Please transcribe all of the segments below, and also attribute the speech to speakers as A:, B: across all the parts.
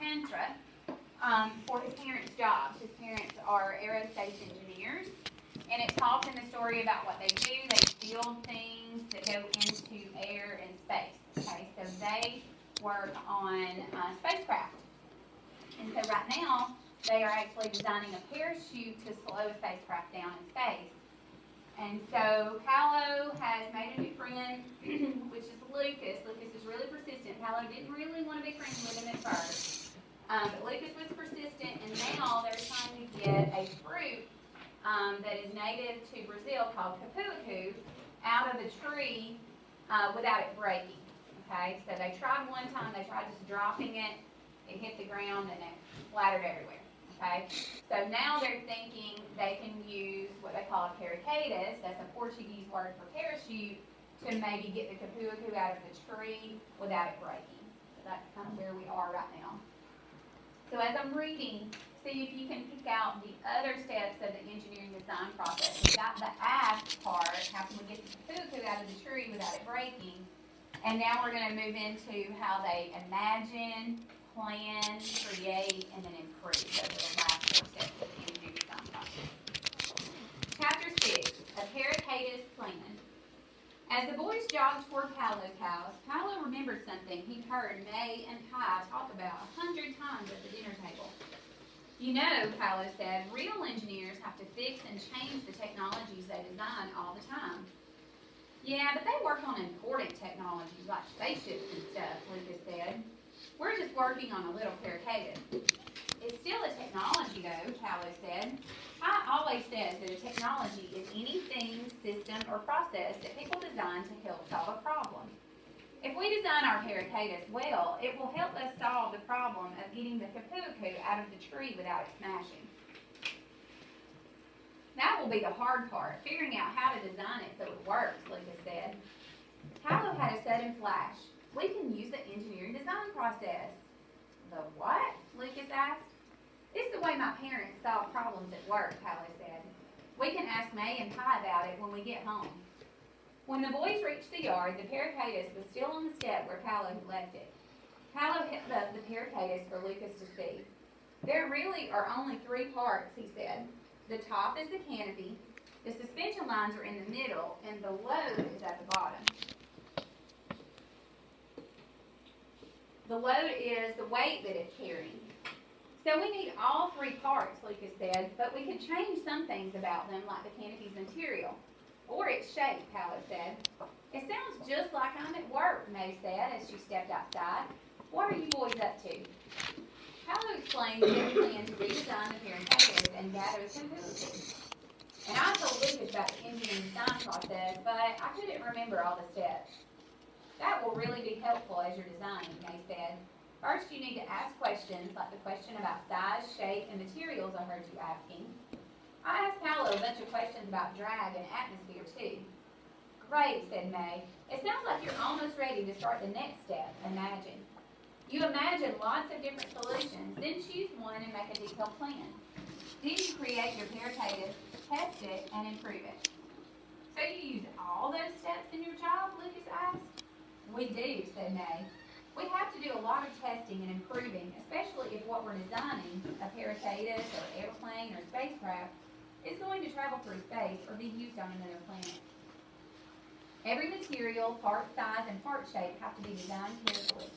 A: Alcantara for his parents' jobs. His parents are aerospace engineers, and it talks in the story about what they do. They build things that go into air and space. Okay, so they work on spacecraft. And so right now, they are actually designing a parachute to slow a spacecraft down in space. And so Paolo has made a new friend, which is Lucas. Lucas is really persistent. Paolo didn't really want to be friends with him at first. But Lucas was persistent, and now they're trying to get a fruit that is native to Brazil called capuacu out of the tree without it breaking. Okay, so they tried one time, they tried just dropping it, it hit the ground, and it splattered everywhere. Okay, so now they're thinking they can use what they call a paracaídas, that's a Portuguese word for parachute, to maybe get the capuacu out of the tree without it breaking. So that's kind of where we are right now. So as I'm reading, see if you can pick out the other steps of the engineering design process. We've got the ask part, how can we get the capuacu out of the tree without it breaking? And now we're going to move into how they imagine, plan, create, and then improve. Those are the last 4 steps of the engineering design process. Chapter 6, a paracaídas plan. As the boys jogged toward Paolo's house, Paolo remembered something he'd heard May and Pi talk about 100 times at the dinner table. You know, Paolo said, real engineers have to fix and change the technologies they design all the time. Yeah, but they work on important technologies like spaceships and stuff, Lucas said. We're just working on a little paracaídas. It's still a technology, though, Paolo said. I always says that a technology is anything, system, or process that people design to help solve a problem. If we design our paracaídas well, it will help us solve the problem of getting the capuacu out of the tree without it smashing. That will be the hard part, figuring out how to design it so it works, Lucas said. Paolo had a sudden flash. We can use the engineering design process. The what? Lucas asked. It's the way my parents solve problems at work, Paolo said. We can ask May and Pi about it when we get home. When the boys reached the yard, the paracaídas was still on the step where Paolo had left it. Paolo held up the paracaídas for Lucas to see. There really are only 3 parts, he said. The top is the canopy, the suspension lines are in the middle, and the load is at the bottom. The load is the weight that it's carrying. So we need all 3 parts, Lucas said, but we could change some things about them, like the canopy's material. Or its shape, Paolo said. It sounds just like I'm at work, May said as she stepped outside. What are you boys up to? Paolo explained his plan to redesign the paracaídas and gather the capuacu. And I told Lucas about the engineering design process, but I couldn't remember all the steps. That will really be helpful as you're designing, May said. First, you need to ask questions like the question about size, shape, and materials I heard you asking. I asked Paolo a bunch of questions about drag and atmosphere, too. Great, said May. It sounds like you're almost ready to start the next step, imagine. You imagine lots of different solutions, then choose one and make a detailed plan. Then you create your paracaídas, test it, and improve it. So you use all those steps in your job, Lucas asked. We do, said May. We have to do a lot of testing and improving, especially if what we're designing, a paracaídas or airplane or spacecraft, is going to travel through space or be used on another planet. Every material, part size, and part shape have to be designed carefully.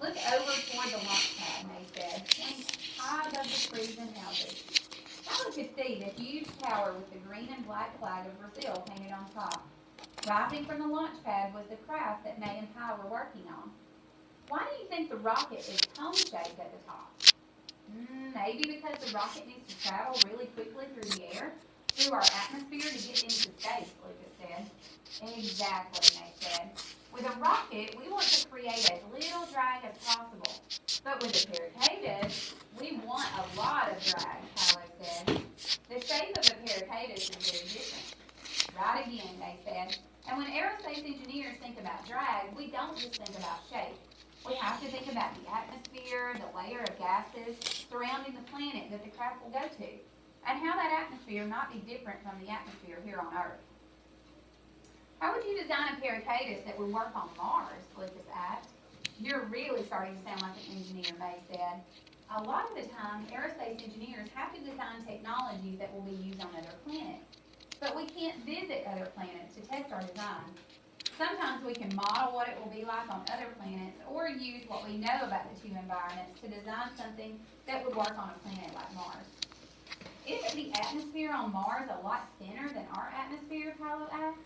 A: Look over toward the launch pad, May said, pointing high above the trees and houses. Paolo could see the huge tower with the green and black flag of Brazil painted on top. Rising from the launch pad was the craft that May and Pi were working on. Why do you think the rocket is cone-shaped at the top? Maybe because the rocket needs to travel really quickly through the air, through our atmosphere to get into space, Lucas said. Exactly, May said. With a rocket, we want to create as little drag as possible. But with the paracaídas, we want a lot of drag, Paolo said. The shape of a paracaídas is very different. Right again, they said. And when aerospace engineers think about drag, we don't just think about shape. We have to think about the atmosphere, the layer of gases surrounding the planet that the craft will go to, and how that atmosphere might be different from the atmosphere here on Earth. How would you design a paracaídas that would work on Mars? Lucas asked. You're really starting to sound like an engineer, May said. A lot of the time, aerospace engineers have to design technologies that will be used on other planets. But we can't visit other planets to test our designs. Sometimes we can model what it will be like on other planets or use what we know about the two environments to design something that would work on a planet like Mars. Isn't the atmosphere on Mars a lot thinner than our atmosphere, Paolo asked?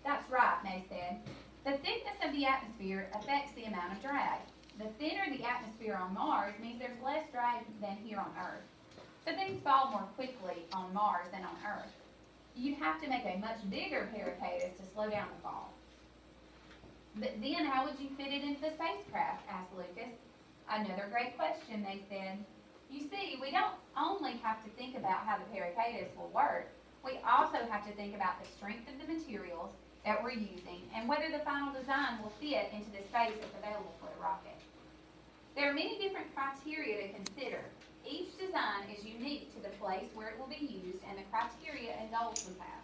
A: That's right, May said. The thickness of the atmosphere affects the amount of drag. The thinner the atmosphere on Mars means there's less drag than here on Earth. So things fall more quickly on Mars than on Earth. You'd have to make a much bigger paracatus to slow down the fall. But then how would you fit it into the spacecraft? Asked Lucas. Another great question, they said. You see, we don't only have to think about how the paracatus will work, we also have to think about the strength of the materials that we're using and whether the final design will fit into the space that's available for the rocket. There are many different criteria to consider. Each design is unique to the place where it will be used and the criteria and goals we have.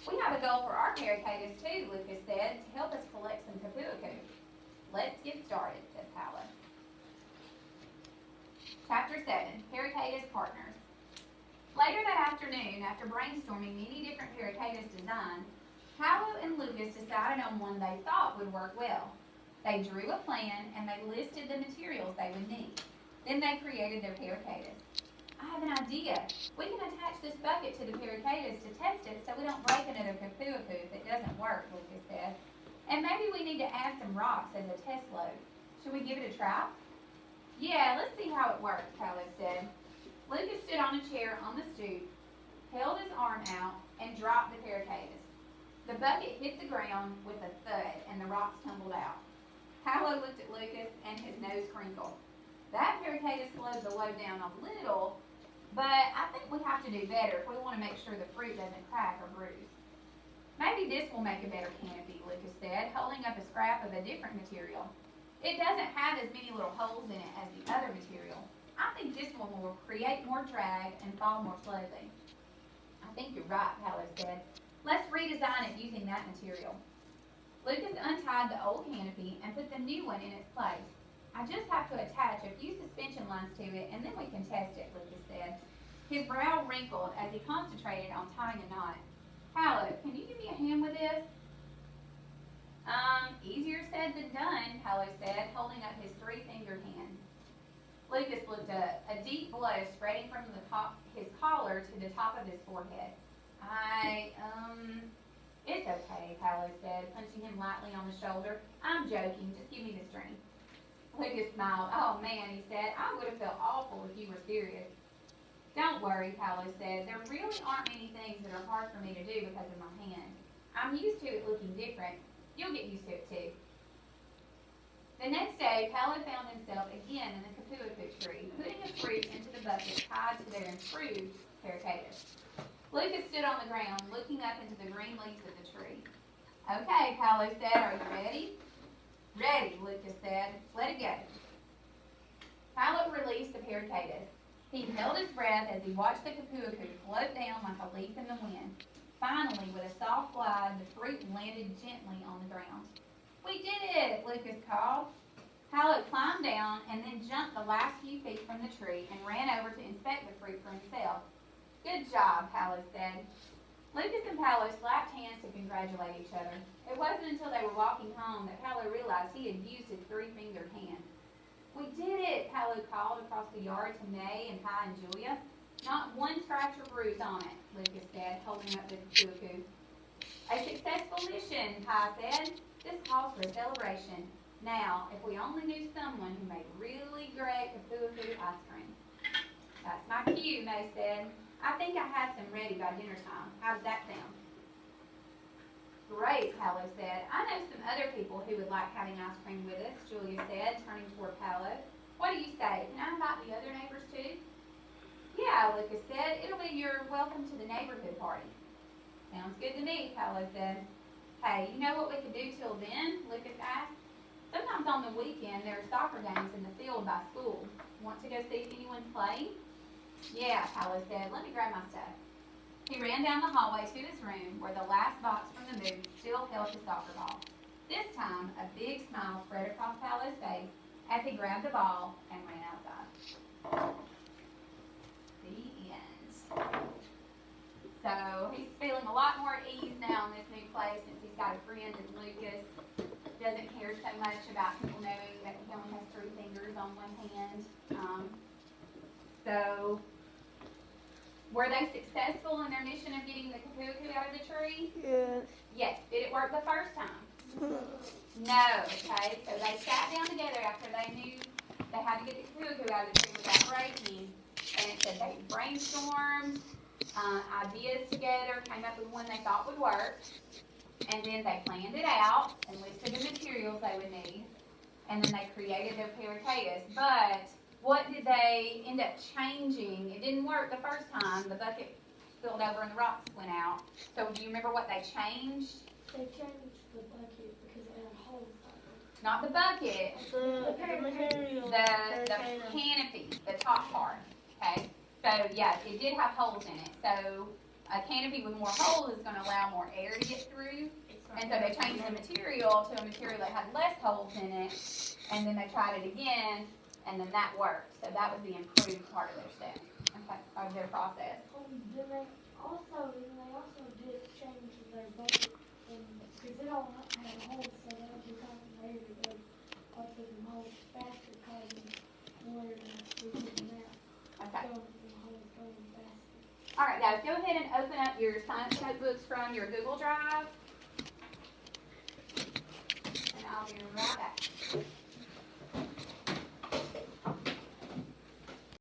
A: We have a goal for our paracatus too, Lucas said, to help us collect some kapuaku. Let's get started, said Paolo. Chapter 7, Paracatus Partners. Later that afternoon, after brainstorming many different paracatus designs, Paolo and Lucas decided on one they thought would work well. They drew a plan and they listed the materials they would need. Then they created their paracatus. I have an idea. We can attach this bucket to the paracatus to test it so we don't break another kapuaku if it doesn't work, Lucas said. And maybe we need to add some rocks as a test load. Should we give it a try? Yeah, let's see how it works, Paolo said. Lucas stood on a chair on the stoop, held his arm out, and dropped the paracatus. The bucket hit the ground with a thud, and the rocks tumbled out. Paolo looked at Lucas, and his nose crinkled. That paracatus slowed the load down a little, but I think we have to do better if we want to make sure the fruit doesn't crack or bruise. Maybe this will make a better canopy, Lucas said, holding up a scrap of a different material. It doesn't have as many little holes in it as the other material. I think this one will create more drag and fall more slowly. I think you're right, Paolo said. Let's redesign it using that material. Lucas untied the old canopy and put the new one in its place. I just have to attach a few suspension lines to it and then we can test it, Lucas said. His brow wrinkled as he concentrated on tying a knot. Paolo, can you give me a hand with this? Easier said than done, Paolo said, holding up his three-fingered hand. Lucas looked up, a deep blow spreading from his collar to the top of his forehead. It's okay, Paolo said, punching him lightly on the shoulder. I'm joking, just give me the string. Lucas smiled. Oh man, he said, I would have felt awful if you were serious. Don't worry, Paolo said, there really aren't many things that are hard for me to do because of my hand. I'm used to it looking different. You'll get used to it too. The next day, Paolo found himself again in the kapuaku tree, putting a fruit into the bucket tied to their improved paracatus. Lucas stood on the ground, looking up into the green leaves of the tree. Okay, Paolo said, are you ready? Ready, Lucas said. Let it go. Paolo released the paracatus. He held his breath as he watched the kapuaku float down like a leaf in the wind. Finally, with a soft glide, the fruit landed gently on the ground. We did it, Lucas called. Paolo climbed down and then jumped the last few feet from the tree and ran over to inspect the fruit for himself. Good job, Paolo said. Lucas and Paolo slapped hands to congratulate each other. It wasn't until they were walking home that Paolo realized he had used his three-fingered hand. We did it, Paolo called across the yard to May and Pi and Julia. Not one scratch or bruise on it, Lucas said, holding up the kapuaku. A successful mission, Pi said. This calls for a celebration. Now, if we only knew someone who made really great kapuaku ice cream. That's my cue, May said. I think I have some ready by dinner time. How does that sound? Great, Paolo said. I know some other people who would like having ice cream with us, Julia said, turning toward Paolo. What do you say? Can I invite the other neighbors too? Yeah, Lucas said. It'll be your welcome to the neighborhood party. Sounds good to me, Paolo said. Hey, you know what we could do till then? Lucas asked. Sometimes on the weekend there are soccer games in the field by school. Want to go see if anyone's playing? Yeah, Paolo said. Let me grab my stuff. He ran down the hallway to his room where the last box from the booth still held his soccer ball. This time, a big smile spread across Paolo's face as he grabbed the ball and ran outside. The end. So he's feeling a lot more at ease now in this new place since he's got a friend in Lucas. Doesn't care so much about people knowing that he only has 3 fingers on one hand. So, were they successful in their mission of getting the cuckoo out of the tree?
B: Yes.
A: Yes. Did it work the first time? No. Okay. So they sat down together after they knew they had to get the cuckoo out of the tree without breaking, and it said they brainstormed ideas together, came up with one they thought would work, and then they planned it out and listed the materials they would need, and then they created their paracatus. But what did they end up changing? It didn't work the first time. The bucket spilled over and the rocks went out. So do you remember what they changed?
C: They changed the bucket because it had holes in
A: Not the bucket,
B: The material.
A: the canopy, the top part, okay? So, yeah, it did have holes in it. So, a canopy with more holes is gonna allow more air to get through. And so they changed the material to a material that had less holes in it, and then they tried it again, and then that worked. So that was the improved part of their step, okay, of their process.
C: Then they also did change their bucket because it all had holes, so that would become air to go up through the holes faster, causing more to come out.
A: Okay.
C: So the holes going faster.
A: All right, guys, go ahead and open up your science notebooks from your Google Drive. And I'll be right back.